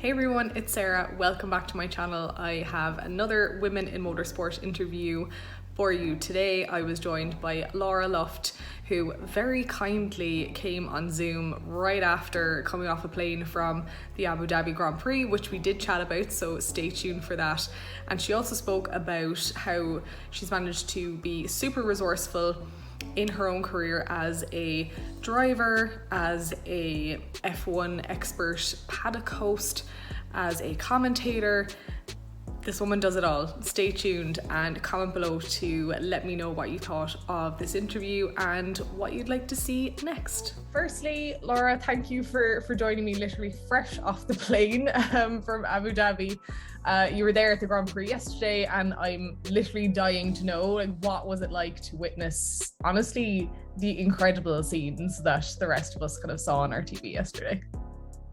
Hey everyone, it's Sarah. Welcome back to my channel. I have another Women in Motorsport interview for you today. I was joined by Laura Luft, who very kindly came on Zoom right after coming off a plane from the Abu Dhabi Grand Prix, which we did chat about, so stay tuned for that. And she also spoke about how she's managed to be super resourceful in her own career as a driver, as a F1 expert paddock host, as a commentator. This woman does it all. Stay tuned and comment below to let me know what you thought of this interview and what you'd like to see next. Firstly, Laura, thank you for joining me literally fresh off the plane from Abu Dhabi. You were there at the Grand Prix yesterday, and I'm literally dying to know, like, what was it like to witness, honestly, the incredible scenes that the rest of us kind of saw on our TV yesterday?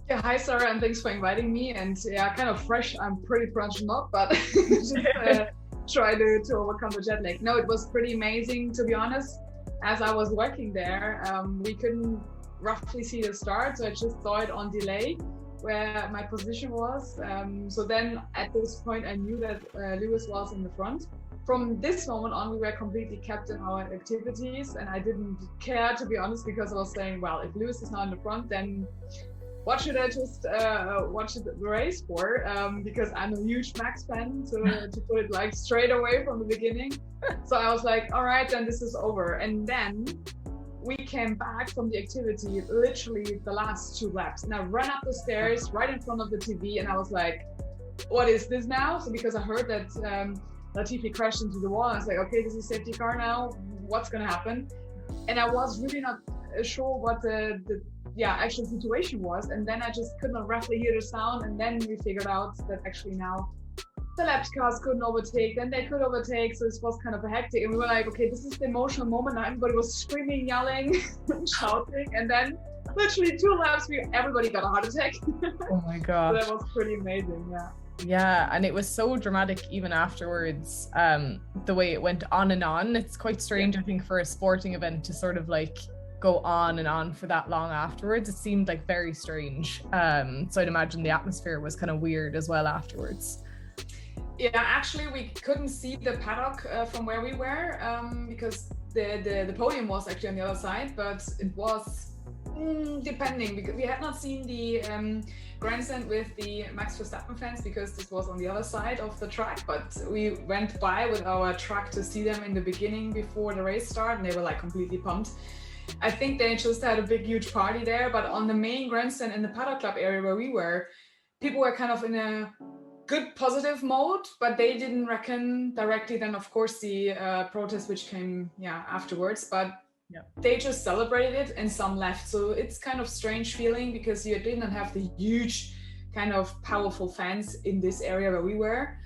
Yeah, hi Sarah, and thanks for inviting me. And yeah, kind of fresh. I'm pretty fresh not, but just try to overcome the jet lag. No, it was pretty amazing, to be honest. As I was working there, we couldn't roughly see the start, so I just saw it on delay where my position was. So then at this point, I knew that Lewis was in the front. From this moment on, we were completely kept in our activities, and I didn't care, to be honest, because I was saying, well, if Lewis is not in the front, then what should I just watch the race for? Because I'm a huge Max fan, to put it like straight away from the beginning. So I was like, all right, then this is over. And then we came back from the activity, literally the last 2 laps. And I ran up the stairs right in front of the TV, and I was like, what is this now? So because I heard that Latifi crashed into the wall, I was like, okay, this is a safety car now. What's gonna happen? And I was really not sure what the actual situation was. And then I just could not roughly hear the sound. And then we figured out that actually now the lap cars couldn't overtake, then they could overtake. So this was kind of a hectic. And we were like, okay, this is the emotional moment. Everybody was screaming, yelling, shouting. And then literally 2 laps, everybody got a heart attack. Oh my God. So that was pretty amazing, yeah. Yeah, and it was so dramatic even afterwards, the way it went on and on. It's quite strange, yeah, I think, for a sporting event to sort of like go on and on for that long afterwards. It seemed like very strange. So I'd imagine the atmosphere was kind of weird as well afterwards. Yeah, actually we couldn't see the paddock from where we were, because the podium was actually on the other side, but it was depending, because we had not seen the grandstand with the Max Verstappen fans, because this was on the other side of the track, but we went by with our truck to see them in the beginning before the race started, and they were like completely pumped. I think they just had a big, huge party there, but on the main grandstand in the Paddock Club area where we were, people were kind of in a good positive mode, but they didn't reckon directly then, of course, the protest which came afterwards, but yeah, they just celebrated it and some left. So it's kind of strange feeling, because you didn't have the huge kind of powerful fans in this area where we were.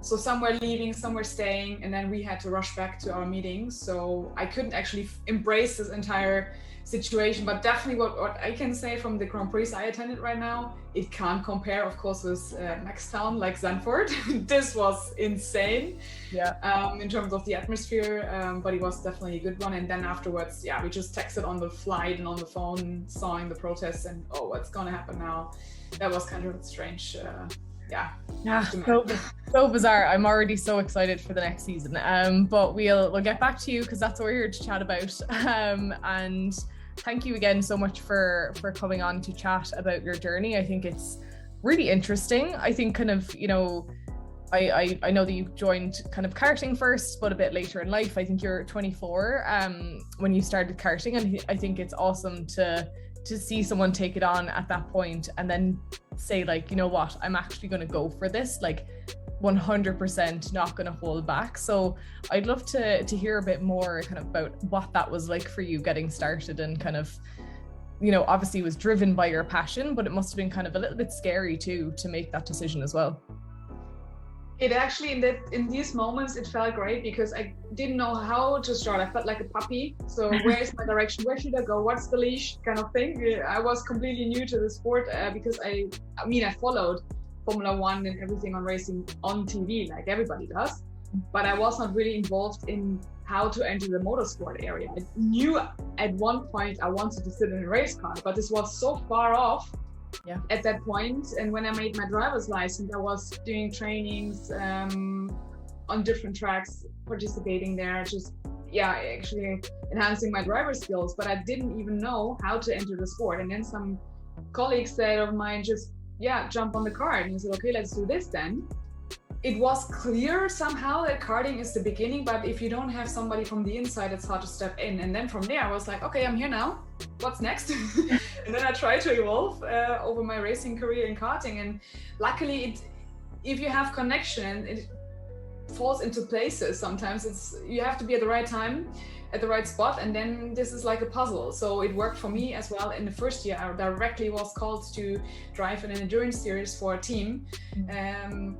So some were leaving, some were staying, and then we had to rush back to our meetings. So I couldn't actually embrace this entire situation, but definitely what I can say from the Grand Prix I attended right now, it can't compare, of course, with next town like Zandvoort. This was insane, yeah, in terms of the atmosphere, but it was definitely a good one. And then afterwards, yeah, we just texted on the flight and on the phone, sawing the protests, and oh, what's gonna happen now? That was kind of strange. Yeah, so bizarre. I'm already so excited for the next season, but we'll get back to you, because that's what we're here to chat about. And thank you again so much for coming on to chat about your journey. I think it's really interesting. I think kind of, you know, I know that you joined kind of karting first, but a bit later in life. I think you're 24 when you started karting, and I think it's awesome to see someone take it on at that point and then say, like, you know what, I'm actually going to go for this, like 100% not going to hold back. So I'd love to hear a bit more kind of about what that was like for you getting started, and kind of, you know, obviously it was driven by your passion, but it must have been kind of a little bit scary too to make that decision as well. It actually, in these moments, it felt great, because I didn't know how to start. I felt like a puppy. So where is my direction? Where should I go? What's the leash? Kind of thing. I was completely new to the sport, because I followed Formula 1 and everything on racing on TV, like everybody does. But I was not really involved in how to enter the motorsport area. I knew at one point I wanted to sit in a race car, but this was so far off at that point. And when I made my driver's license, I was doing trainings on different tracks, participating there, just actually enhancing my driver skills. But I didn't even know how to enter the sport. And then some colleagues said of mine, just jump on the cart. And I said, okay, let's do this then. It was clear somehow that karting is the beginning, but if you don't have somebody from the inside, it's hard to step in. And then from there, I was like, okay, I'm here now. What's next? And then I tried to evolve over my racing career in karting. And luckily, if you have connection, it falls into places. Sometimes you have to be at the right time, at the right spot, and then this is like a puzzle. So it worked for me as well. In the first year, I directly was called to drive in an endurance series for a team,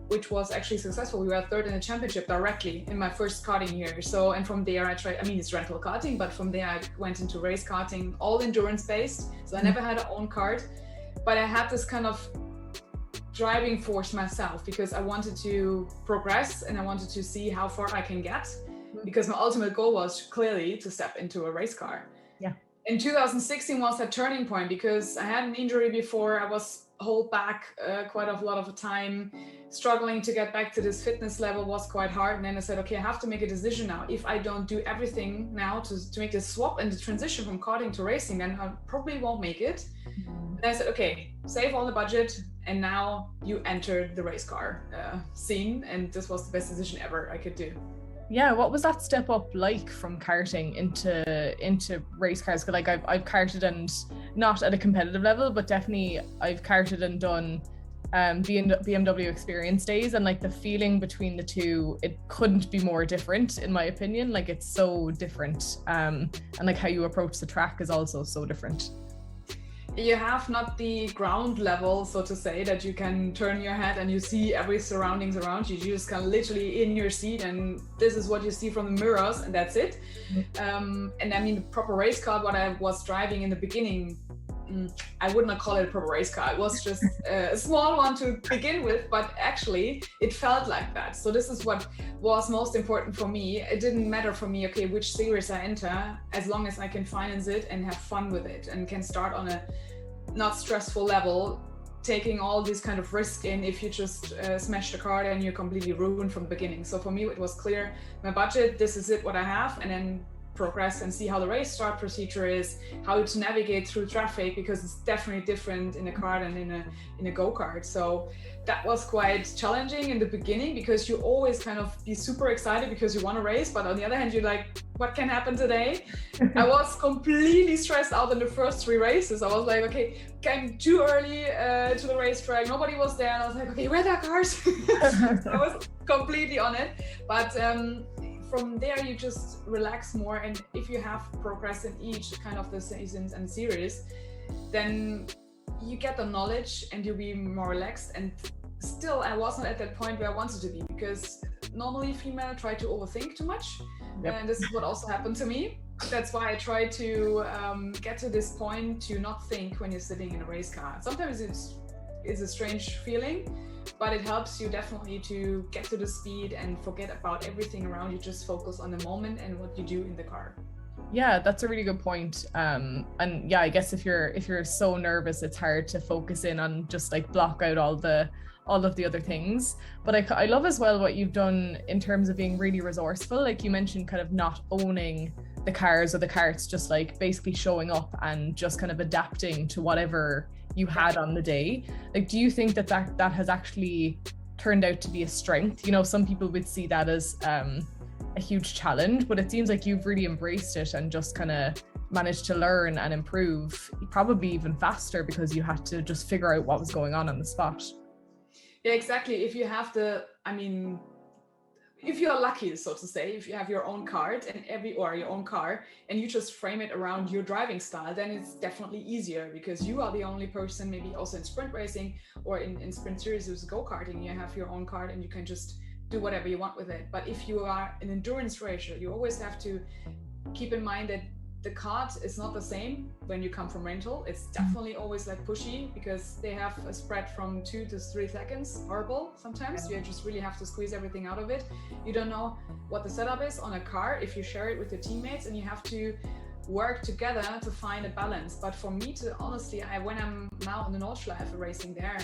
which was actually successful. We were third in the championship directly in my first karting year. So, and from there it's rental karting, but from there I went into race karting, all endurance based. So I never had an own kart, but I had this kind of driving force myself because I wanted to progress and I wanted to see how far I can get. Because my ultimate goal was clearly to step into a race car. Yeah. In 2016 was that turning point because I had an injury before. I was held back quite a lot of the time. Struggling to get back to this fitness level was quite hard. And then I said, okay, I have to make a decision now. If I don't do everything now to make this swap and the transition from karting to racing, then I probably won't make it. And I said, okay, save all the budget. And now you enter the race car scene. And this was the best decision ever I could do. Yeah, what was that step up like from karting into race cars? Because like I've karted, and not at a competitive level, but definitely I've karted and done BMW experience days, and like the feeling between the two, it couldn't be more different in my opinion. Like it's so different, and like how you approach the track is also so different. You have not the ground level, so to say, that you can turn your head and you see every surroundings around you. You just kind of literally in your seat, and this is what you see from the mirrors, and that's it. And I mean, the proper race car, what I was driving in the beginning, I would not call it a proper race car. It was just a small one to begin with, but actually it felt like that. So this is what was most important for me. It didn't matter for me, okay, which series I enter, as long as I can finance it and have fun with it and can start on a not stressful level, taking all these kind of risk in. If you just smash the car and you're completely ruined from the beginning. So for me, it was clear, my budget, this is it, what I have, and then progress and see how the race start procedure is, how to navigate through traffic, because it's definitely different in a car than in a go-kart. So that was quite challenging in the beginning, because you always kind of be super excited because you want to race, but on the other hand you're like, what can happen today? I was completely stressed out in the first 3 races. I was like, okay, came too early to the racetrack, nobody was there, and I was like, okay, where are the cars? I was completely on it, but from there you just relax more, and if you have progress in each kind of the seasons and series, then you get the knowledge and you'll be more relaxed. And still I wasn't at that point where I wanted to be, because normally female try to overthink too much. And this is what also happened to me. That's why I try to get to this point to not think when you're sitting in a race car. Sometimes it's a strange feeling, but it helps you definitely to get to the speed and forget about everything around you. Just focus on the moment and what you do in the car. Yeah, that's a really good point. And yeah, I guess if you're so nervous, it's hard to focus in on just like block out all of the other things. But I love as well what you've done in terms of being really resourceful. Like you mentioned, kind of not owning the cars or the carts, just like basically showing up and just kind of adapting to whatever you had on the day. Like, do you think that has actually turned out to be a strength? You know, some people would see that as a huge challenge, but it seems like you've really embraced it and just kind of managed to learn and improve probably even faster, because you had to just figure out what was going on the spot. Yeah, exactly. If you have if you're lucky, so to say, if you have your own cart or your own car, and you just frame it around your driving style, then it's definitely easier, because you are the only person, maybe also in sprint racing or in sprint series with go-karting, you have your own cart and you can just do whatever you want with it. But if you are an endurance racer, you always have to keep in mind that the cart is not the same when you come from rental. It's definitely always like pushy, because they have a spread from 2 to 3 seconds. Horrible sometimes. You just really have to squeeze everything out of it. You don't know what the setup is on a car if you share it with your teammates, and you have to work together to find a balance. But for me to honestly, when I'm now on the Nordschleife racing there,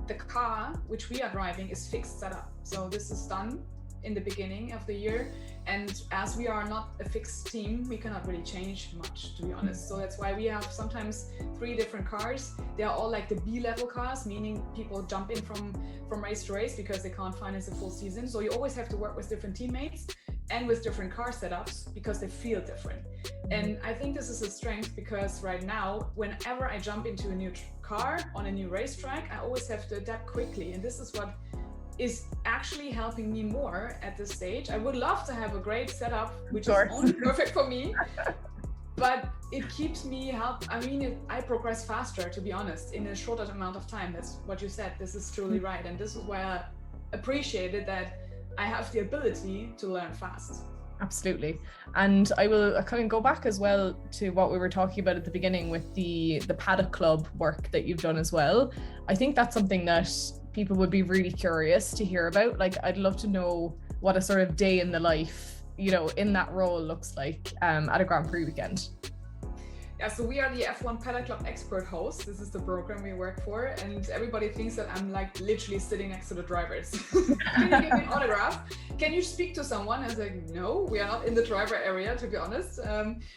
the car which we are driving is fixed setup. So this is done in the beginning of the year, and as we are not a fixed team, we cannot really change much, to be honest. So that's why we have sometimes 3 different cars. They are all like the B-level cars, meaning people jump in from race to race because they can't finance a full season. So you always have to work with different teammates and with different car setups because they feel different. And I think this is a strength, because right now, whenever I jump into a new car on a new racetrack, I always have to adapt quickly. And this is what is actually helping me more at this stage. I would love to have a great setup, which is only perfect for me, but it keeps me I progress faster, to be honest, in a shorter amount of time. That's what you said. This is truly right. And this is why I appreciated that I have the ability to learn fast. Absolutely. And I will kind of go back as well to what we were talking about at the beginning with the Paddock Club work that you've done as well. I think that's something that people would be really curious to hear about. Like, I'd love to know what a sort of day in the life, in that role looks like at a Grand Prix weekend. Yeah, so we are the F1 Paddock Club expert host. This is the program we work for, and everybody thinks that I'm like literally sitting next to the drivers. Can you give me an autograph? Can you speak to someone? I was like, no, we are not in the driver area, to be honest.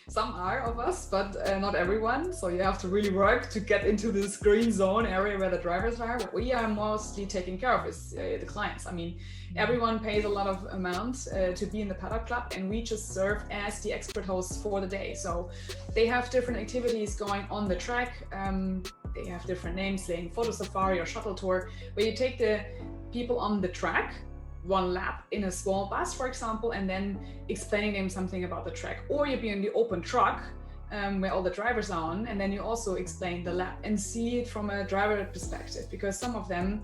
Some are of us, but not everyone. So you have to really work to get into this green zone area where the drivers are. What we are mostly taking care of is the clients. I mean, everyone pays a lot of amounts to be in the Paddock Club, and we just serve as the expert hosts for the day. So they have different activities going on the track. They have different names, like photo safari or shuttle tour, where you take the people on the track one lap in a small bus, for example, and then explaining them something about the track. Or you be in the open truck where all the drivers are on, and then you also explain the lap and see it from a driver perspective, because some of them,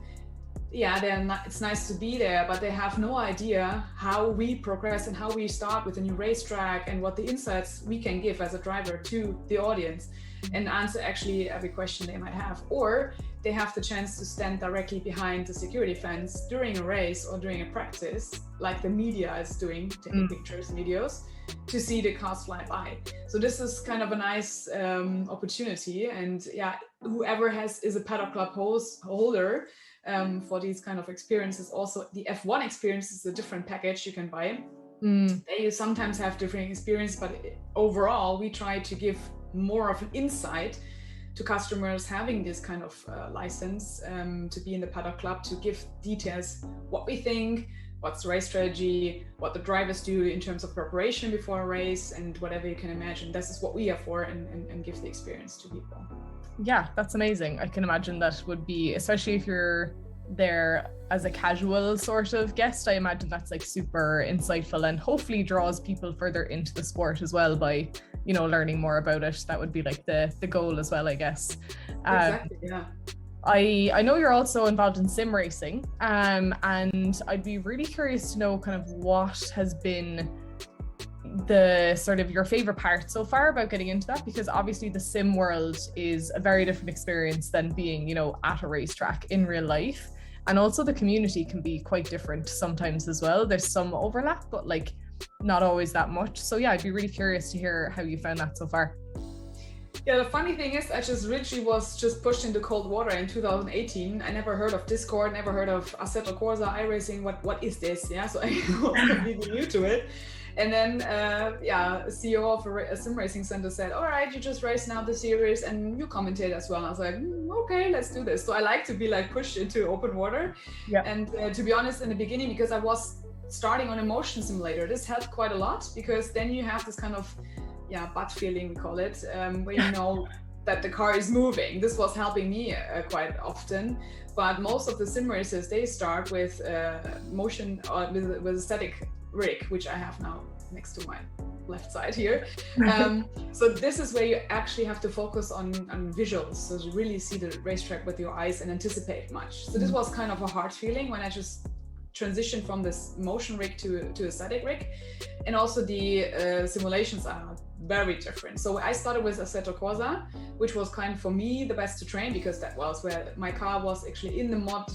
it's nice to be there, but they have no idea how we progress and how we start with a new racetrack and what the insights we can give as a driver to the audience and answer actually every question they might have. Or they have the chance to stand directly behind the security fence during a race or during a practice, like the media is doing, taking pictures, videos, to see the cars fly by. So this is kind of a nice opportunity. And whoever is a Paddock Club holder, for these kind of experiences. Also, the F1 experience is a different package you can buy. They sometimes have different experience, but overall, we try to give more of an insight to customers having this kind of license to be in the Paddock Club, to give details, what we think, what's the race strategy, what the drivers do in terms of preparation before a race, and whatever you can imagine. This is what we are for, and give the experience to people. Yeah, that's amazing. I can imagine that would be, especially if you're there as a casual sort of guest, I imagine that's like super insightful and hopefully draws people further into the sport as well by, learning more about it. That would be like the goal as well, I guess. Exactly, yeah. I know you're also involved in sim racing, and I'd be really curious to know kind of what has been the sort of your favorite part so far about getting into that, because obviously the sim world is a very different experience than being, at a racetrack in real life. And also the community can be quite different sometimes as well. There's some overlap, but like not always that much. So yeah, I'd be really curious to hear how you found that so far. Yeah, the funny thing is, I just literally was pushed into cold water in 2018. I never heard of Discord, never heard of Assetto Corsa, iRacing. What is this? Yeah, so I was completely new to it. And then, CEO of a sim racing center said, all right, you just race now the series and you commentate as well. And I was like, okay, let's do this. So I like to be like pushed into open water. Yeah. And to be honest, in the beginning, because I was starting on a motion simulator, this helped quite a lot, because then you have this kind of, butt feeling, we call it, where you know that the car is moving. This was helping me quite often. But most of the sim races, they start with motion or with a static rig, which I have now next to my left side here. So this is where you actually have to focus on visuals, so you really see the racetrack with your eyes and anticipate much. So this was kind of a hard feeling when I just transitioned from this motion rig to a static rig. And also the simulations are very different. So I started with Assetto Corsa, which was kind of for me the best to train, because that was where my car was actually in the mod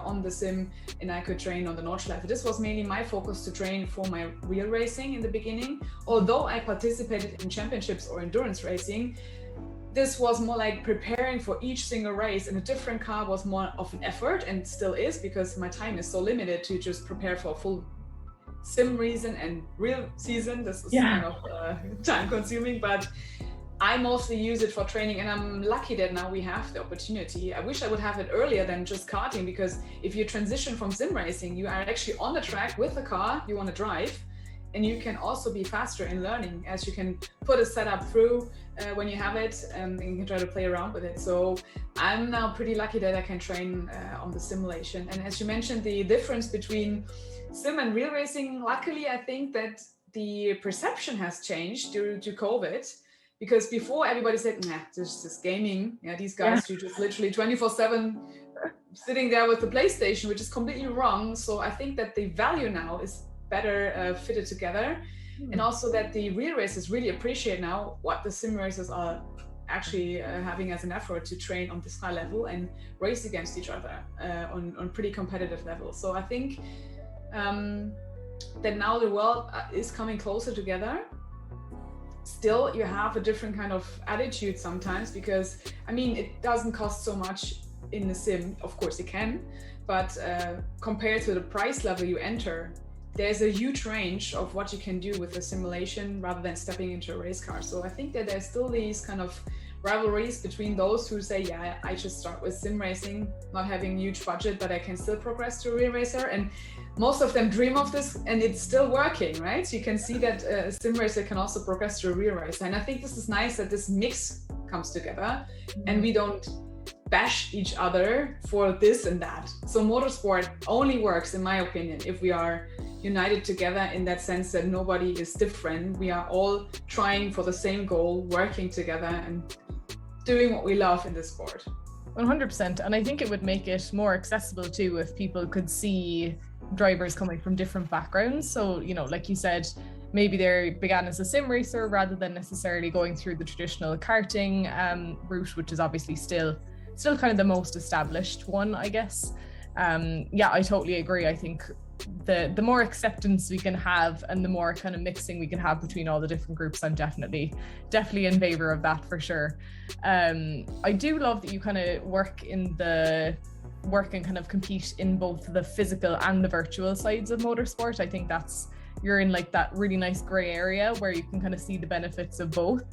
on the sim, and I could train on the Nordschleife. This was mainly my focus to train for my real racing in the beginning. Although I participated in championships or endurance racing, this was more like preparing for each single race, and a different car was more of an effort, and still is, because my time is so limited to just prepare for a full sim season and real season. This is kind of time consuming, but I mostly use it for training, and I'm lucky that now we have the opportunity. I wish I would have it earlier than just karting, because if you transition from sim racing, you are actually on the track with the car you want to drive, and you can also be faster in learning, as you can put a setup through when you have it, and you can try to play around with it. So I'm now pretty lucky that I can train on the simulation. And as you mentioned, the difference between sim and real racing, luckily I think that the perception has changed due to COVID, because before everybody said, nah, this is gaming. Yeah, these guys do just literally 24/7 sitting there with the PlayStation, which is completely wrong. So I think that the value now is better fitted together, and also that the real racers really appreciate now what the sim racers are actually having as an effort to train on this high level and race against each other on pretty competitive levels. So I think that now the world is coming closer together. Still, you have a different kind of attitude sometimes, because I mean, it doesn't cost so much in the sim. Of course it can, but compared to the price level you enter, there's a huge range of what you can do with a simulation rather than stepping into a race car. So I think that there's still these kind of rivalries between those who say, yeah, I just start with sim racing, not having huge budget, but I can still progress to a real racer. And most of them dream of this, and it's still working, right? So you can see that a sim racer can also progress to a real racer. And I think this is nice that this mix comes together, and we don't bash each other for this and that. So motorsport only works, in my opinion, if we are united together, in that sense that nobody is different. We are all trying for the same goal, working together and doing what we love in this sport. 100%. And I think it would make it more accessible too if people could see drivers coming from different backgrounds. So, you know, like you said, maybe they began as a sim racer rather than necessarily going through the traditional karting route, which is obviously still kind of the most established one, I guess. Yeah, I totally agree. I think the more acceptance we can have and the more kind of mixing we can have between all the different groups, I'm definitely in favor of that for sure. I do love that you kind of work and kind of compete in both the physical and the virtual sides of motorsport. I think you're in like that really nice gray area where you can kind of see the benefits of both.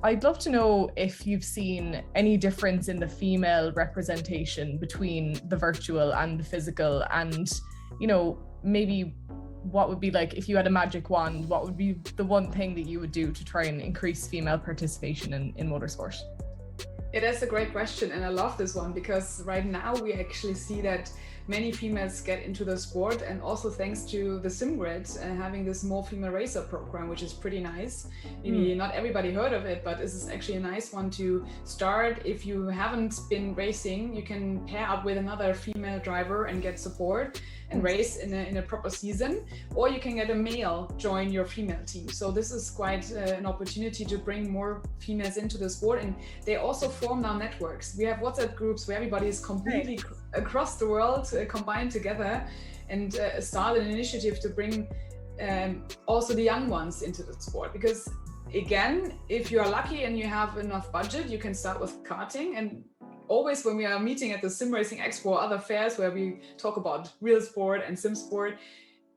I'd love to know if you've seen any difference in the female representation between the virtual and the physical, and, you know, maybe what would be like, if you had a magic wand, what would be the one thing that you would do to try and increase female participation in motorsport? It is a great question, and I love this one, because right now we actually see that many females get into the sport, and also thanks to the SimGrid having this More Female Racer program, which is pretty nice. Maybe not everybody heard of it, but this is actually a nice one to start. If you haven't been racing, you can pair up with another female driver and get support and race in a proper season, or you can get a male join your female team. So this is quite an opportunity to bring more females into the sport, and they also form now networks. We have WhatsApp groups where everybody is completely across the world combined together, and start an initiative to bring also the young ones into the sport. Because again, if you are lucky and you have enough budget, you can start with karting. And always when we are meeting at the Sim Racing Expo or other fairs where we talk about real sport and sim sport,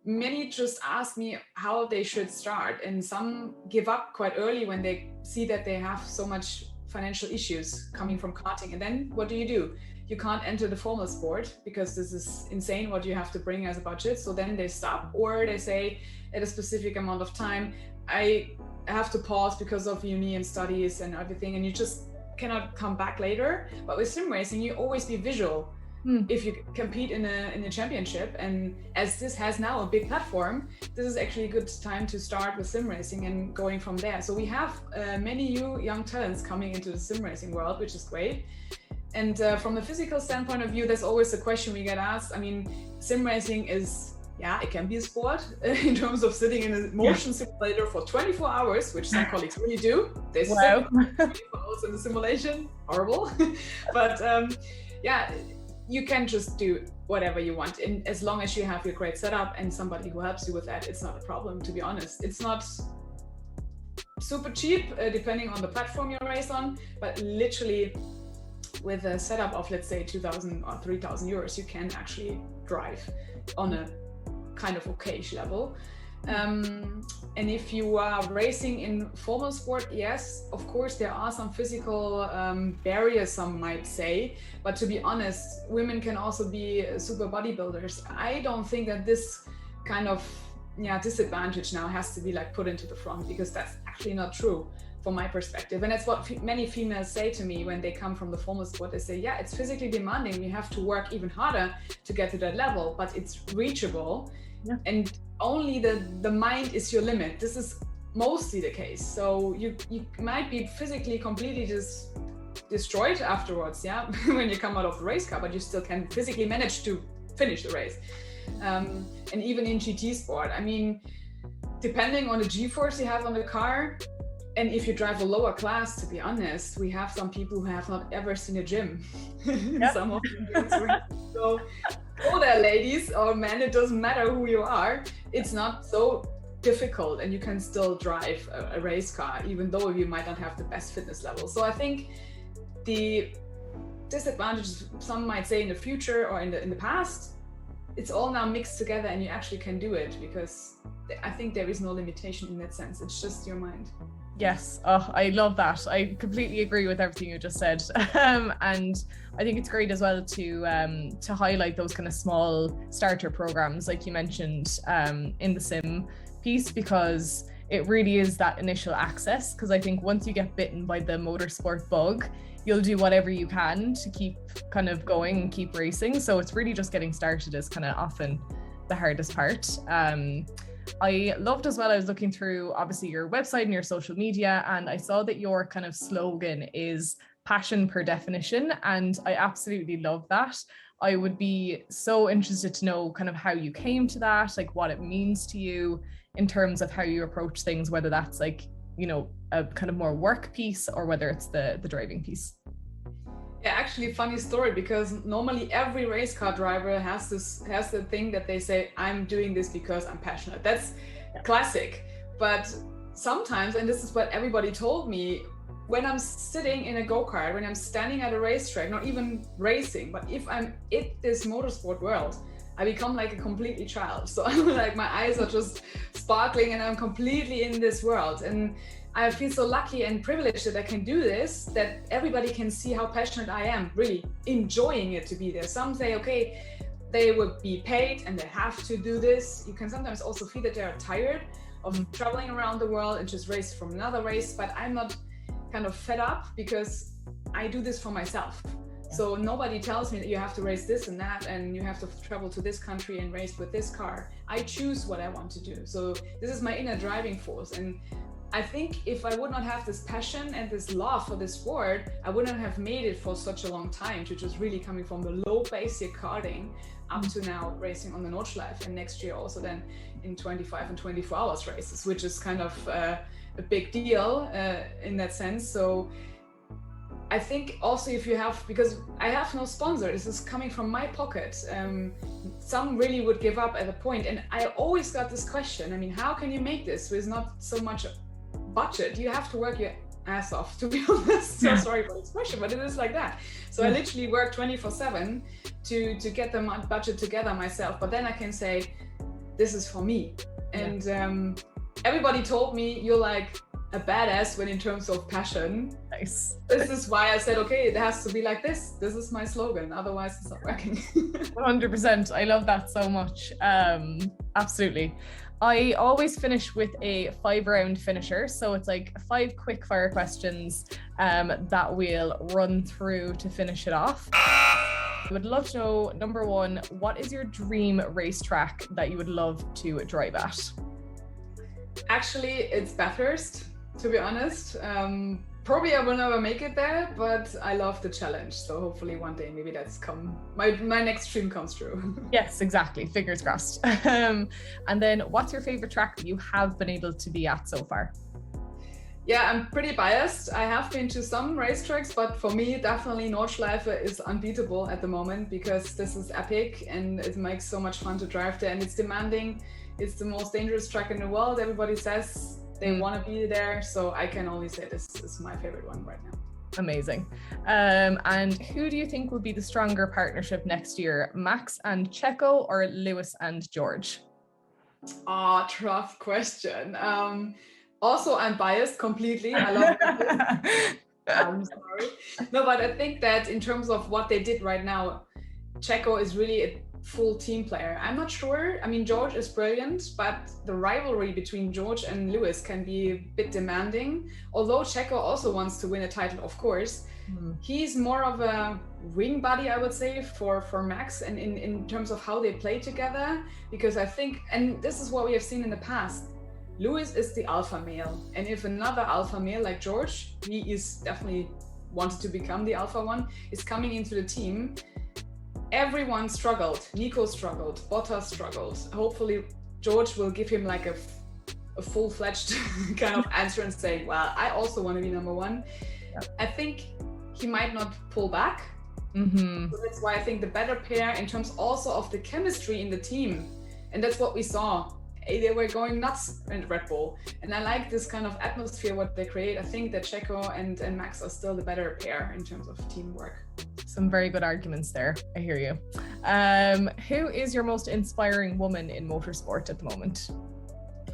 many just ask me how they should start, and some give up quite early when they see that they have so much financial issues coming from karting. And then what do? You can't enter the formal sport because this is insane what you have to bring as a budget. So then they stop, or they say at a specific amount of time, I have to pause because of uni and studies and everything, and you just cannot come back later. But with sim racing, you always be visual if you compete in a championship. And as this has now a big platform, this is actually a good time to start with sim racing and going from there. So we have many new young talents coming into the sim racing world, which is great. And from the physical standpoint of view, there's always a question we get asked. I mean, sim racing is yeah, it can be a sport in terms of sitting in a motion simulator for 24 hours, which some colleagues really do. They sit 24 hours in the simulation, horrible. But yeah, you can just do whatever you want. And as long as you have your great setup and somebody who helps you with that, it's not a problem, to be honest. It's not super cheap, depending on the platform you race on, but literally with a setup of, let's say, 2,000 or 3,000 euros, you can actually drive on a kind of okay-ish level. And if you are racing in formal sport, yes, of course, there are some physical barriers, some might say, but to be honest, women can also be super bodybuilders. I don't think that this kind of disadvantage now has to be like put into the front, because that's actually not true from my perspective. And that's what many females say to me when they come from the formal sport. They say, yeah, it's physically demanding, you have to work even harder to get to that level, but it's reachable. Yeah. And only the mind is your limit. This is mostly the case. So you might be physically completely just destroyed afterwards, when you come out of the race car, but you still can physically manage to finish the race. And even in GT sport, I mean, depending on the G-force you have on the car, and if you drive a lower class, to be honest, we have some people who have not ever seen a gym. Yep. Some of them. So go there, ladies or men, it doesn't matter who you are. It's not so difficult, and you can still drive a race car, even though you might not have the best fitness level. So I think the disadvantages, some might say in the future or in the past, it's all now mixed together, and you actually can do it, because I think there is no limitation in that sense. It's just your mind. Yes, oh, I love that. I completely agree with everything you just said, and I think it's great as well to highlight those kind of small starter programs, like you mentioned in the sim piece, because it really is that initial access. Because I think once you get bitten by the motorsport bug, you'll do whatever you can to keep kind of going and keep racing. So it's really just getting started is kind of often the hardest part. I loved as well, I was looking through obviously your website and your social media, and I saw that your kind of slogan is passion per definition, and I absolutely love that. I would be so interested to know kind of how you came to that, like what it means to you in terms of how you approach things, whether that's like, you know, a kind of more work piece or whether it's the driving piece. Yeah, actually, funny story, because normally every race car driver has the thing that they say, I'm doing this because I'm passionate. That's classic. But sometimes, and this is what everybody told me, when I'm sitting in a go-kart, when I'm standing at a racetrack, not even racing, but if I'm in this motorsport world, I become like a completely child. So I'm like, my eyes are just sparkling and I'm completely in this world. And I feel so lucky and privileged that I can do this, that everybody can see how passionate I am, really enjoying it to be there. Some say, okay, they would be paid and they have to do this. You can sometimes also feel that they're tired of traveling around the world and just race from another race, but I'm not kind of fed up, because I do this for myself. So nobody tells me that you have to race this and that, and you have to travel to this country and race with this car. I choose what I want to do. So this is my inner driving force. And I think if I would not have this passion and this love for this sport, I wouldn't have made it for such a long time, to just really coming from the low basic karting up to now racing on the Nordschleife, and next year also then in 25 and 24 hours races, which is kind of a big deal in that sense. So I think also if you have, because I have no sponsor, this is coming from my pocket. Some really would give up at a point, and I always got this question. I mean, how can you make this with not so much budget? You have to work your ass off, to be honest. So sorry for the expression, but it is like that. So I literally work 24/7 to get the budget together myself. But then I can say, this is for me. And everybody told me, you're like a badass when in terms of passion. Nice. This is why I said, okay, it has to be like this. This is my slogan. Otherwise, it's not working. 100%. I love that so much. Absolutely. I always finish with a 5-round finisher. So it's like 5 quick fire questions that we'll run through to finish it off. I would love to know, number 1, what is your dream racetrack that you would love to drive at? Actually, it's Bathurst, to be honest. Probably I will never make it there, but I love the challenge. So hopefully one day maybe my next dream comes true. Yes, exactly. Fingers crossed. And then what's your favorite track that you have been able to be at so far? Yeah, I'm pretty biased. I have been to some racetracks, but for me, definitely Nordschleife is unbeatable at the moment because this is epic and it makes so much fun to drive there, and it's demanding. It's the most dangerous track in the world. Everybody says they want to be there, so I can only say this is my favorite one right now. Amazing. And who do you think will be the stronger partnership next year, Max and Checo or Lewis and George? Oh, tough question. Also, I'm biased completely. I love it. I'm sorry. No, but I think that in terms of what they did right now, Checo is really a full team player. I'm not sure. I mean, George is brilliant, but the rivalry between George and Lewis can be a bit demanding. Although Checo also wants to win a title, of course. He's more of a wing buddy, I would say, for Max, and in terms of how they play together. Because I think, and this is what we have seen in the past, Lewis is the alpha male, and if another alpha male like George, he is definitely wanted to become the alpha one, is coming into the team, everyone struggled. Nico struggled, Bottas struggled. Hopefully George will give him like a full-fledged kind of answer and say, well, I also want to be number one. Yeah. I think he might not pull back. So that's why I think the better pair in terms also of the chemistry in the team, and that's what we saw. They were going nuts in Red Bull, and I like this kind of atmosphere what they create. I think that Checo and Max are still the better pair in terms of teamwork. Some very good arguments there. I hear you. Who is your most inspiring woman in motorsport at the moment?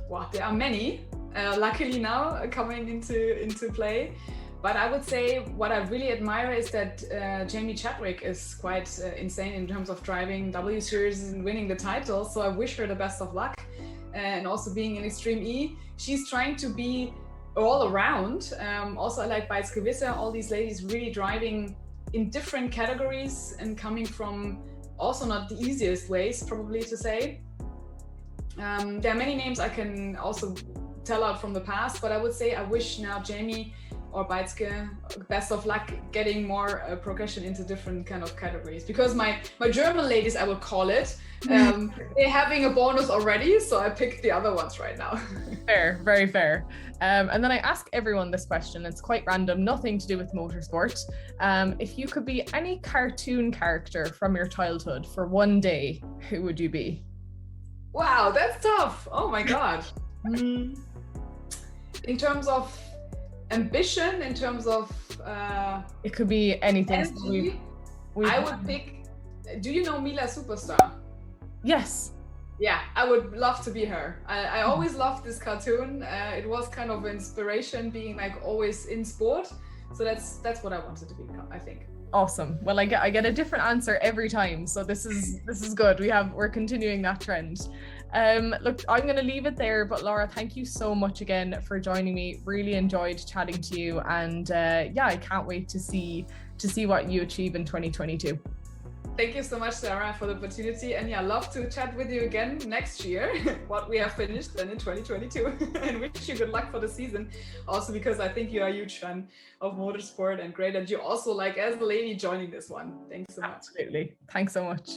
Well, there are many, luckily now coming into play. But I would say what I really admire is that Jamie Chadwick is quite insane in terms of driving W Series and winning the title. So I wish her the best of luck. And also being in Extreme E, she's trying to be all around. Also, I like Beitske Visser, all these ladies really driving in different categories and coming from also not the easiest ways, probably to say. There are many names I can also tell out from the past, but I would say I wish now Jamie or Beitske best of luck getting more progression into different kind of categories, because my German ladies, I will call it, they're having a bonus already, so I picked the other ones right now. Fair, very fair. And then I ask everyone this question. It's quite random, nothing to do with motorsport. If you could be any cartoon character from your childhood for one day, who would you be? Wow, that's tough. Oh my god. In terms of ambition, in terms of it could be anything. I would pick, do you know Mila Superstar? Yes. Yeah, I would love to be her. I always loved this cartoon. It was kind of inspiration, being like always in sport. So that's what I wanted to become, I think. Awesome. Well, I get a different answer every time, so this is good. We're continuing that trend. Look, I'm going to leave it there, but Laura, thank you so much again for joining me. Really enjoyed chatting to you, and yeah, I can't wait to see what you achieve in 2022. Thank you so much, Sarah, for the opportunity, and yeah, love to chat with you again next year, what we have finished then in 2022, and wish you good luck for the season. Also, because I think you are a huge fan of motorsport, and great that you also, like, as a lady, joining this one. Thanks so much. Absolutely. Thanks so much.